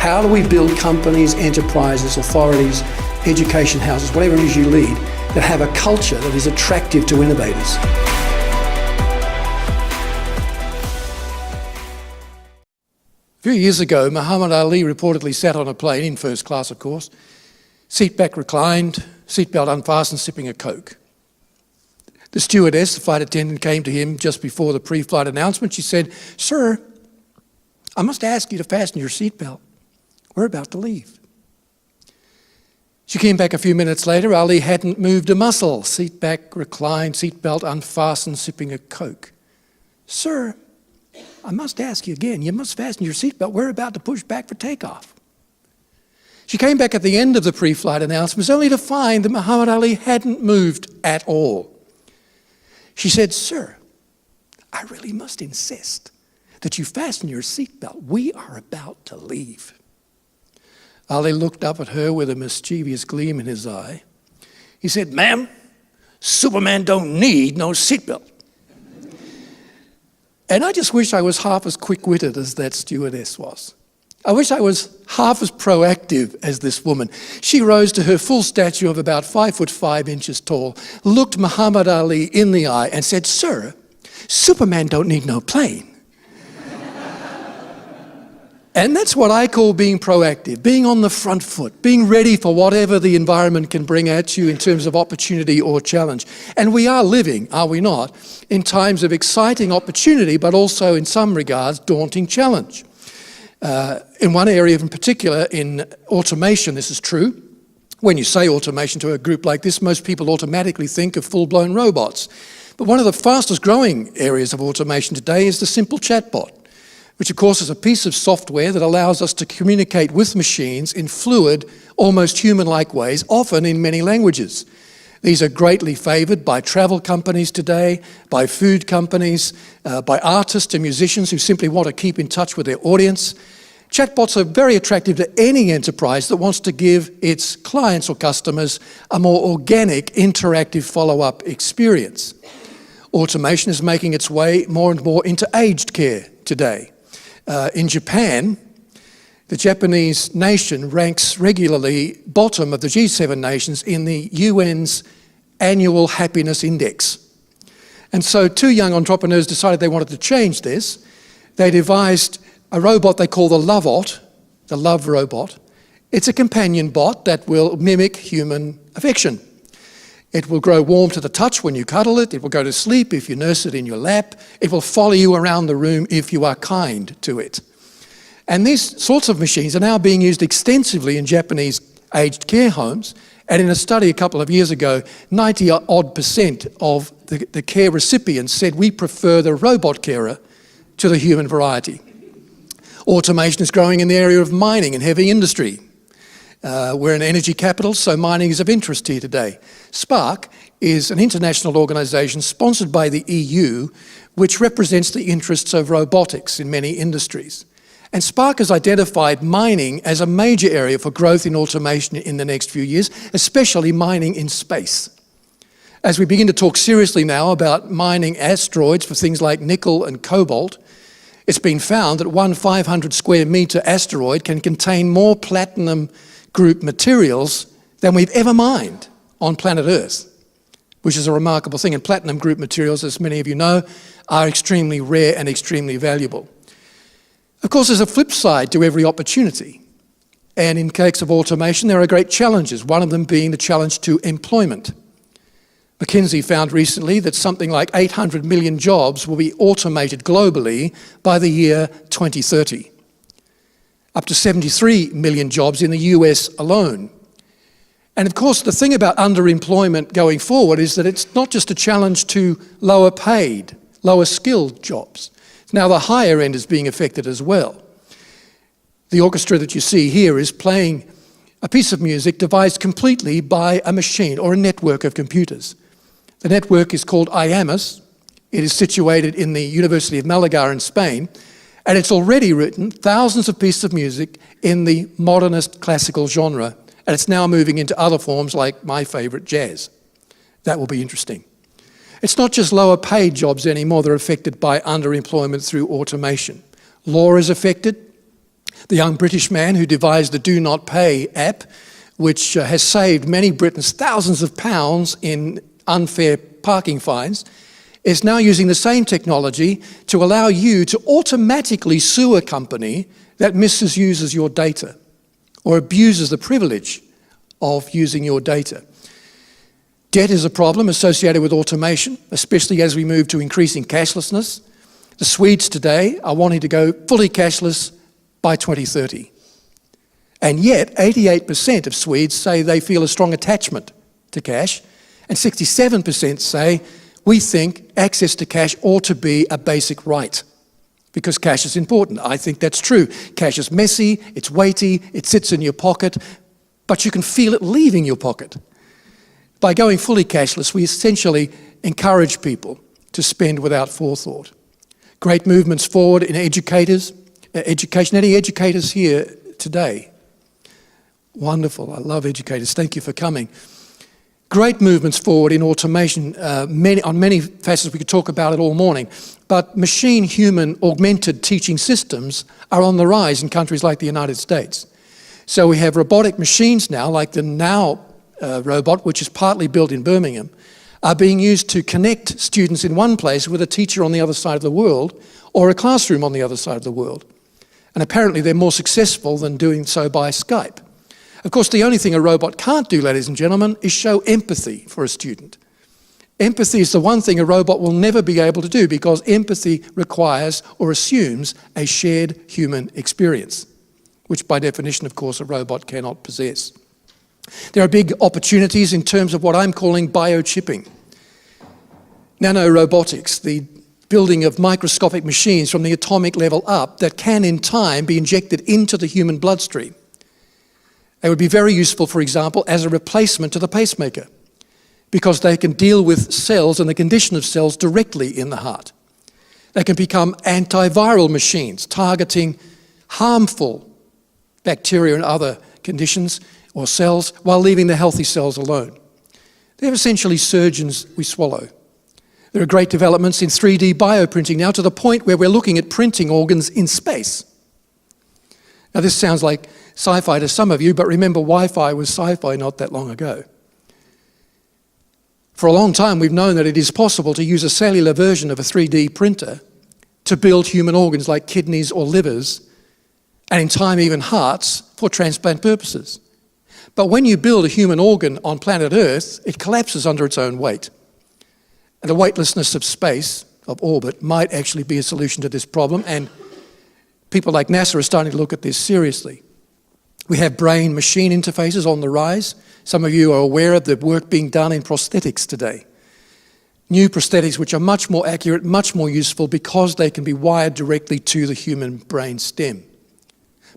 How do we build companies, enterprises, authorities, education houses, whatever it is you lead, that have a culture that is attractive to innovators? A few years ago, Muhammad Ali reportedly sat on a plane, in first class of course, seat back reclined, seatbelt unfastened, sipping a Coke. The stewardess, the flight attendant, came to him just before the pre-flight announcement. She said, "Sir, I must ask you to fasten your seatbelt. We're about to leave." She came back a few minutes later. Ali hadn't moved a muscle. Seat back, reclined, seatbelt unfastened, sipping a Coke. "Sir, I must ask you again. You must fasten your seatbelt. We're about to push back for takeoff." She came back at the end of the pre-flight announcements only to find that Muhammad Ali hadn't moved at all. She said, "Sir, I really must insist that you fasten your seatbelt. We are about to leave." Ali looked up at her with a mischievous gleam in his eye. He said, "Ma'am, Superman don't need no seatbelt." And I just wish I was half as quick-witted as that stewardess was. I wish I was half as proactive as this woman. She rose to her full stature of about 5'5" tall, looked Muhammad Ali in the eye and said, "Sir, Superman don't need no plane." And that's what I call being proactive, being on the front foot, being ready for whatever the environment can bring at you in terms of opportunity or challenge. And we are living, are we not, in times of exciting opportunity, but also in some regards, daunting challenge. In one area in particular, in automation, this is true. When you say automation to a group like this, most people automatically think of full-blown robots. But one of the fastest growing areas of automation today is the simple chatbot, which of course is a piece of software that allows us to communicate with machines in fluid, almost human-like ways, often in many languages. These are greatly favoured by travel companies today, by food companies, by artists and musicians who simply want to keep in touch with their audience. Chatbots are very attractive to any enterprise that wants to give its clients or customers a more organic, interactive follow-up experience. Automation is making its way more and more into aged care today. In Japan, the Japanese nation ranks regularly bottom of the G7 nations in the UN's annual happiness index. And so two young entrepreneurs decided they wanted to change this. They devised a robot they call the Loveot, the love robot. It's a companion bot that will mimic human affection. It will grow warm to the touch when you cuddle it. It will go to sleep if you nurse it in your lap. It will follow you around the room if you are kind to it. And these sorts of machines are now being used extensively in Japanese aged care homes. And in a study a couple of years ago, 90-odd% of the care recipients said we prefer the robot carer to the human variety. Automation is growing in the area of mining and heavy industry. We're an energy capital, so mining is of interest here today. Spark is an international organisation sponsored by the EU, which represents the interests of robotics in many industries. And Spark has identified mining as a major area for growth in automation in the next few years, especially mining in space. As we begin to talk seriously now about mining asteroids for things like nickel and cobalt, it's been found that one 500 square metre asteroid can contain more platinum group materials than we've ever mined on planet Earth, which is a remarkable thing. And platinum group materials, as many of you know, are extremely rare and extremely valuable. Of course, there's a flip side to every opportunity. And in case of automation, there are great challenges, one of them being the challenge to employment. McKinsey found recently that something like 800 million jobs will be automated globally by the year 2030. Up to 73 million jobs in the US alone. And of course, the thing about underemployment going forward is that it's not just a challenge to lower paid, lower skilled jobs. Now the higher end is being affected as well. The orchestra that you see here is playing a piece of music devised completely by a machine or a network of computers. The network is called IAMUS. It is situated in the University of Malaga in Spain, and it's already written thousands of pieces of music in the modernist classical genre, and it's now moving into other forms like my favourite, jazz. That will be interesting. It's not just lower paid jobs anymore that are affected by underemployment through automation. Law is affected. The young British man who devised the Do Not Pay app, which has saved many Britons thousands of pounds in unfair parking fines, is now using the same technology to allow you to automatically sue a company that misuses your data or abuses the privilege of using your data. Debt is a problem associated with automation, especially as we move to increasing cashlessness. The Swedes today are wanting to go fully cashless by 2030. And yet, 88% of Swedes say they feel a strong attachment to cash, and 67% say, we think access to cash ought to be a basic right, because cash is important. I think that's true. Cash is messy, it's weighty, it sits in your pocket, but you can feel it leaving your pocket. By going fully cashless, we essentially encourage people to spend without forethought. Great movements forward in education. Any educators here today? Wonderful, I love educators, thank you for coming. Great movements forward in automation, on many facets. We could talk about it all morning, but machine-human augmented teaching systems are on the rise in countries like the United States. So we have robotic machines now, like the Now robot, which is partly built in Birmingham, are being used to connect students in one place with a teacher on the other side of the world, or a classroom on the other side of the world. And apparently they're more successful than doing so by Skype. Of course, the only thing a robot can't do, ladies and gentlemen, is show empathy for a student. Empathy is the one thing a robot will never be able to do, because empathy requires or assumes a shared human experience, which by definition, of course, a robot cannot possess. There are big opportunities in terms of what I'm calling biochipping. Nanorobotics, the building of microscopic machines from the atomic level up that can in time be injected into the human bloodstream. They would be very useful, for example, as a replacement to the pacemaker, because they can deal with cells and the condition of cells directly in the heart. They can become antiviral machines targeting harmful bacteria and other conditions or cells while leaving the healthy cells alone. They're essentially surgeons we swallow. There are great developments in 3D bioprinting now, to the point where we're looking at printing organs in space. Now this sounds like sci-fi to some of you, but remember, Wi-Fi was sci-fi not that long ago. For a long time we've known that it is possible to use a cellular version of a 3D printer to build human organs like kidneys or livers, and in time even hearts, for transplant purposes. But when you build a human organ on planet Earth, it collapses under its own weight. And the weightlessness of space, of orbit, might actually be a solution to this problem, and people like NASA are starting to look at this seriously. We have brain-machine interfaces on the rise. Some of you are aware of the work being done in prosthetics today. New prosthetics which are much more accurate, much more useful, because they can be wired directly to the human brain stem.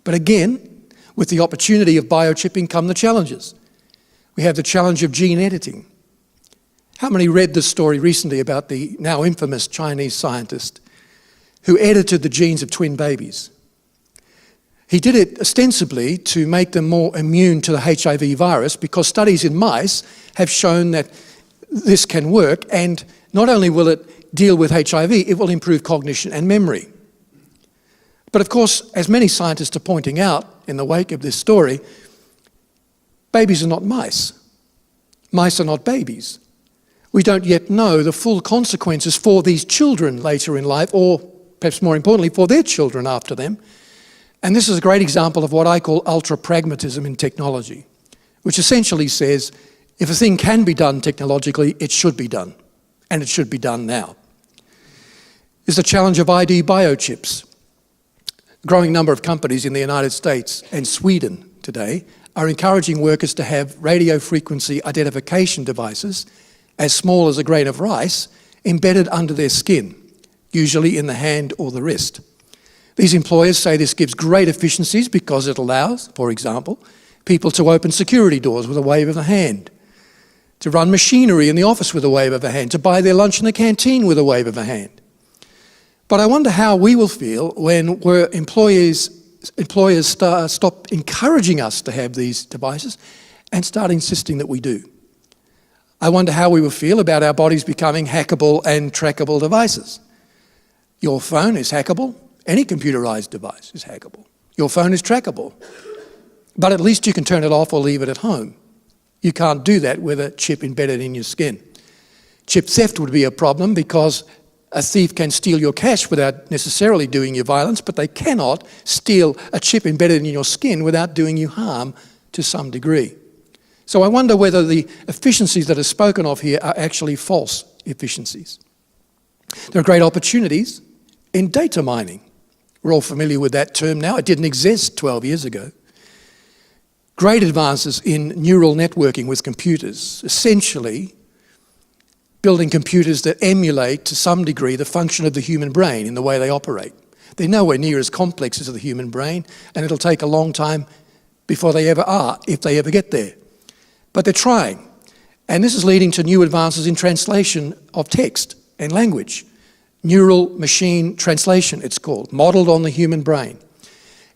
But again, with the opportunity of biochipping come the challenges. We have the challenge of gene editing. How many read this story recently about the now infamous Chinese scientist who edited the genes of twin babies? He did it ostensibly to make them more immune to the HIV virus, because studies in mice have shown that this can work, and not only will it deal with HIV, it will improve cognition and memory. But of course, as many scientists are pointing out in the wake of this story, babies are not mice. Mice are not babies. We don't yet know the full consequences for these children later in life, or perhaps more importantly, for their children after them. And this is a great example of what I call ultra-pragmatism in technology, which essentially says, if a thing can be done technologically, it should be done, and it should be done now. There's the challenge of ID biochips. A growing number of companies in the United States and Sweden today are encouraging workers to have radio frequency identification devices as small as a grain of rice embedded under their skin, usually in the hand or the wrist. These employers say this gives great efficiencies because it allows, for example, people to open security doors with a wave of a hand, to run machinery in the office with a wave of a hand, to buy their lunch in the canteen with a wave of a hand. But I wonder how we will feel when employers stop encouraging us to have these devices and start insisting that we do. I wonder how we will feel about our bodies becoming hackable and trackable devices. Your phone is hackable. Any computerized device is hackable. Your phone is trackable, but at least you can turn it off or leave it at home. You can't do that with a chip embedded in your skin. Chip theft would be a problem because a thief can steal your cash without necessarily doing you violence, but they cannot steal a chip embedded in your skin without doing you harm to some degree. So I wonder whether the efficiencies that are spoken of here are actually false efficiencies. There are great opportunities in data mining. We're all familiar with that term now. It didn't exist 12 years ago. Great advances in neural networking with computers, essentially building computers that emulate to some degree the function of the human brain in the way they operate. They're nowhere near as complex as the human brain, and it'll take a long time before they ever are, if they ever get there. But they're trying. And this is leading to new advances in translation of text and language. Neural machine translation, it's called, modeled on the human brain.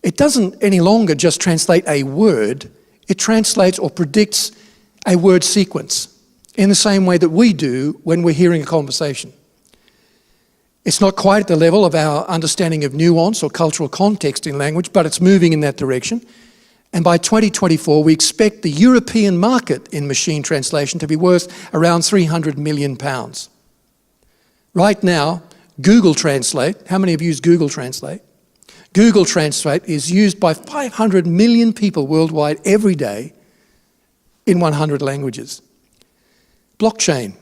It doesn't any longer just translate a word, it translates or predicts a word sequence in the same way that we do when we're hearing a conversation. It's not quite at the level of our understanding of nuance or cultural context in language, but it's moving in that direction. And by 2024, we expect the European market in machine translation to be worth around £300 million. Right now, Google Translate, how many have used Google Translate? Google Translate is used by 500 million people worldwide every day in 100 languages. Blockchain,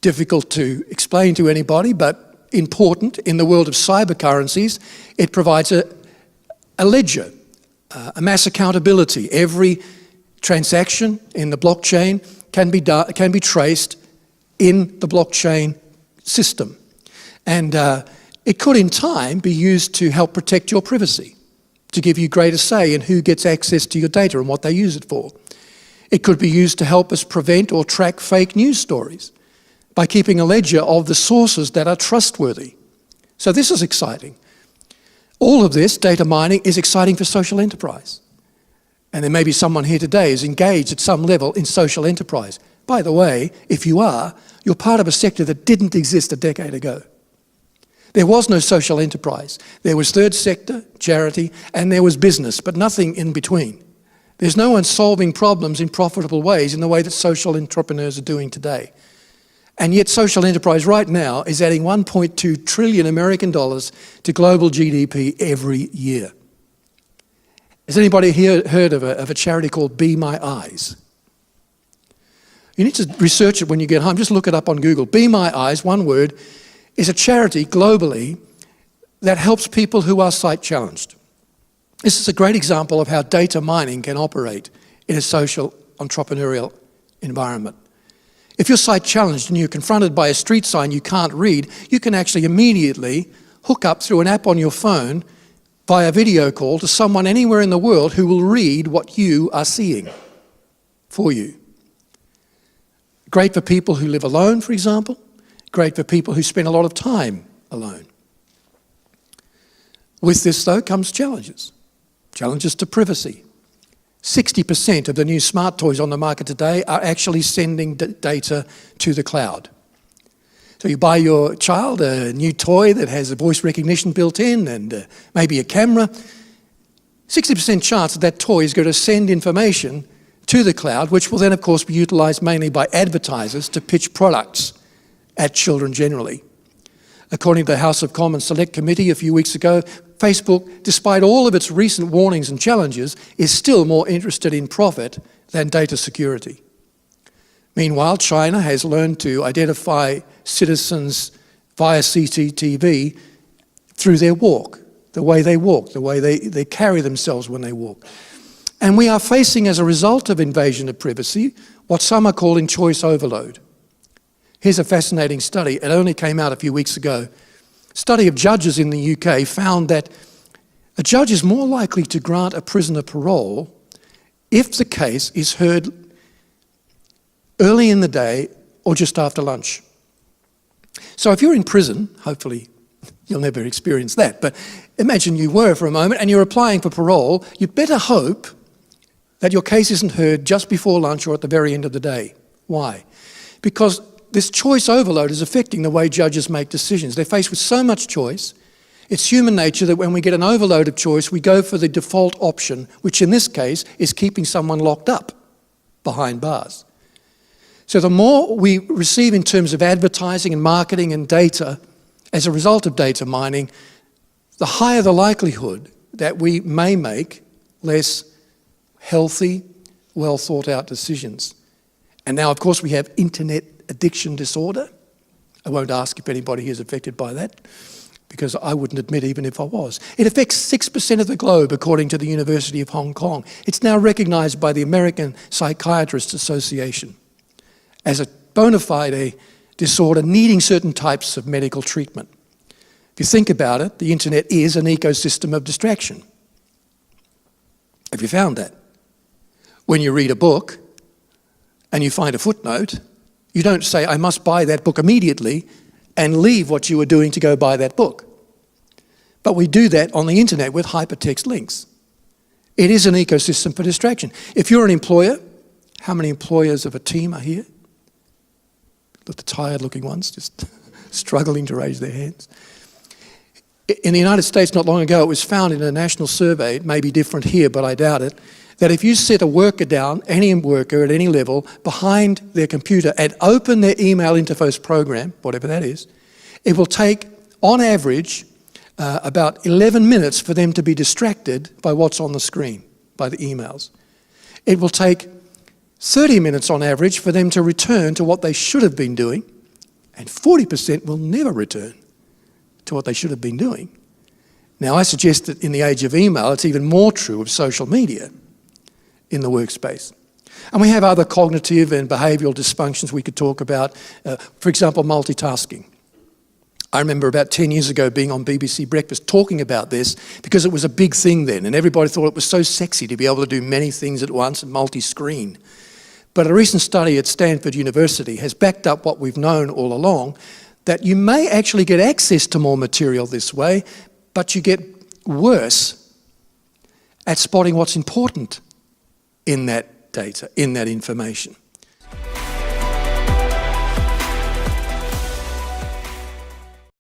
difficult to explain to anybody, but important in the world of cyber currencies. It provides a ledger, a mass accountability. Every transaction in the blockchain can be traced in the blockchain system. And it could in time be used to help protect your privacy, to give you greater say in who gets access to your data and what they use it for. It could be used to help us prevent or track fake news stories by keeping a ledger of the sources that are trustworthy. So this is exciting. All of this, data mining, is exciting for social enterprise. And there may be someone here today who's engaged at some level in social enterprise. By the way, if you are, you're part of a sector that didn't exist a decade ago. There was no social enterprise. There was third sector, charity, and there was business, but nothing in between. There's no one solving problems in profitable ways in the way that social entrepreneurs are doing today. And yet social enterprise right now is adding 1.2 trillion American dollars to global GDP every year. Has anybody here heard of a charity called Be My Eyes? You need to research it when you get home. Just look it up on Google. Be My Eyes, one word, is a charity globally that helps people who are sight challenged. This is a great example of how data mining can operate in a social entrepreneurial environment. If you're sight challenged and you're confronted by a street sign you can't read, you can actually immediately hook up through an app on your phone via video call to someone anywhere in the world who will read what you are seeing for you. Great for people who live alone, for example. Great for people who spend a lot of time alone. With this, though, comes challenges. Challenges to privacy. 60% of the new smart toys on the market today are actually sending data to the cloud. So you buy your child a new toy that has a voice recognition built in and maybe a camera. 60% chance that toy is going to send information to the cloud, which will then, of course, be utilised mainly by advertisers to pitch products at children generally. According to the House of Commons Select Committee a few weeks ago, Facebook, despite all of its recent warnings and challenges, is still more interested in profit than data security. Meanwhile, China has learned to identify citizens via CCTV through their walk, the way they carry themselves when they walk. And we are facing, as a result of invasion of privacy, what some are calling choice overload. Here's a fascinating study. It only came out a few weeks ago. A study of judges in the UK found that a judge is more likely to grant a prisoner parole if the case is heard early in the day or just after lunch. So if you're in prison, hopefully you'll never experience that, but imagine you were for a moment and you're applying for parole, you better hope that your case isn't heard just before lunch or at the very end of the day. Why? Because this choice overload is affecting the way judges make decisions. They're faced with so much choice. It's human nature that when we get an overload of choice, we go for the default option, which in this case is keeping someone locked up behind bars. So the more we receive in terms of advertising and marketing and data as a result of data mining, the higher the likelihood that we may make less healthy, well thought out decisions. And now, of course, we have internet addiction disorder. I won't ask if anybody here is affected by that, because I wouldn't admit even if I was. It affects 6% of the globe, according to the University of Hong Kong. It's now recognised by the American Psychiatrists Association as a bona fide disorder needing certain types of medical treatment. If you think about it, the internet is an ecosystem of distraction. Have you found that? When you read a book and you find a footnote, you don't say, I must buy that book immediately and leave what you were doing to go buy that book. But we do that on the internet with hypertext links. It is an ecosystem for distraction. If you're an employer, how many employers of a team are here? The tired looking ones just struggling to raise their hands. In the United States not long ago, it was found in a national survey, it may be different here, but I doubt it, that if you set a worker down, any worker at any level, behind their computer and open their email interface program, whatever that is, it will take, on average, about 11 minutes for them to be distracted by what's on the screen, by the emails. It will take 30 minutes on average for them to return to what they should have been doing, and 40% will never return to what they should have been doing. Now, I suggest that in the age of email, it's even more true of social media in the workspace. And we have other cognitive and behavioural dysfunctions we could talk about. For example, multitasking. I remember about 10 years ago being on BBC Breakfast talking about this because it was a big thing then, and everybody thought it was so sexy to be able to do many things at once and multi-screen. But a recent study at Stanford University has backed up what we've known all along, that you may actually get access to more material this way, but you get worse at spotting what's important in that data, in that information.